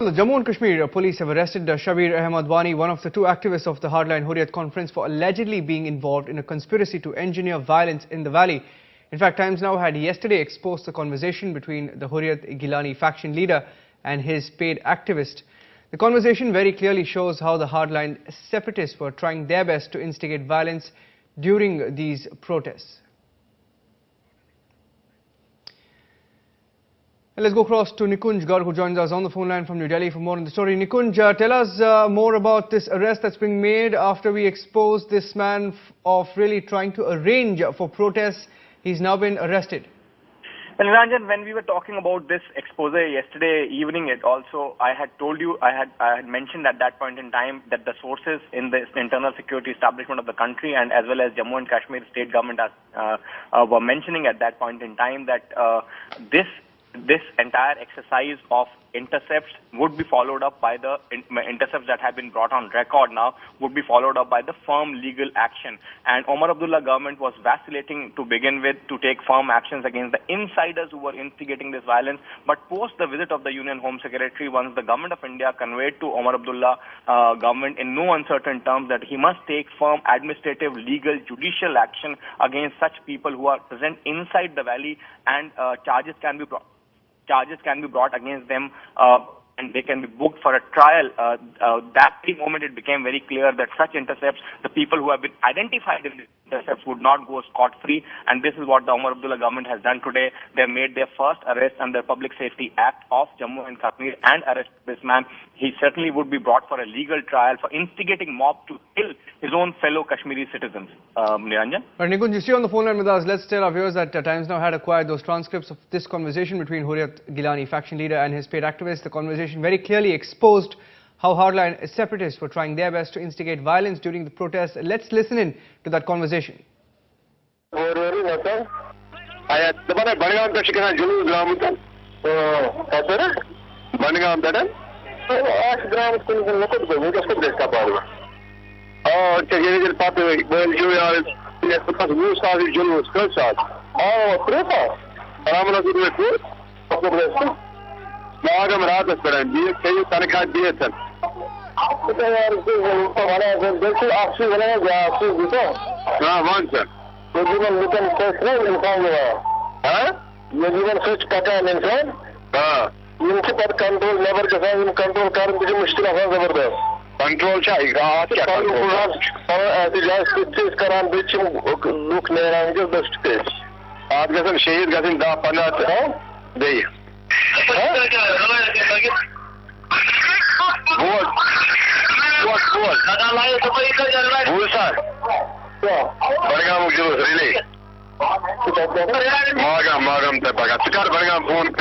the Jammu and Kashmir Police have arrested Shabir Ahmed Wani, one of the two activists of the Hardline Hurriyat conference, for allegedly being involved in a conspiracy to engineer violence in the valley. In fact, Times Now had yesterday exposed the conversation between the Hurriyat Geelani faction leader and his paid activist. The conversation very clearly shows how the Hardline separatists were trying their best to instigate violence during these protests. Let's go across to Nikunj Garg, who joins us on the phone line from New Delhi for more on the story. Nikunj, tell us more about this arrest that's being made after we exposed this man of really trying to arrange for protests. He's now been arrested. And Ranjan, when we were talking about this expose yesterday evening, I had told you, I had mentioned at that point in time that the sources in the internal security establishment of the country and as well as Jammu and Kashmir state government were mentioning at that point in time that this entire exercise of intercepts would be followed up by the intercepts that have been brought on record now would be followed up by the firm legal action. And Omar Abdullah government was vacillating to begin with to take firm actions against the insiders who were instigating this violence. But post the visit of the Union Home Secretary, once the government of India conveyed to Omar Abdullah government in no uncertain terms that he must take firm administrative, legal, judicial action against such people who are present inside the valley, and charges can be brought against them and they can be booked for a trial. That moment it became very clear that such intercepts, the people who have been identified in these intercepts would not go scot-free, and this is what the Omar Abdullah government has done today. They have made their first arrest under Public Safety Act of Jammu and Kashmir and arrested this man. He certainly would be brought for a legal trial for instigating mob to kill his own fellow Kashmiri citizens. Niranjan? Nikunj, you stay on the phone line with us. Let's tell our viewers that Times Now had acquired those transcripts of this conversation between Hurriyat Geelani faction leader and his paid activist. The conversation very clearly exposed how Hardline separatists were trying their best to instigate violence during the protests. Let's listen in to that conversation. Control Magam te paga. Phone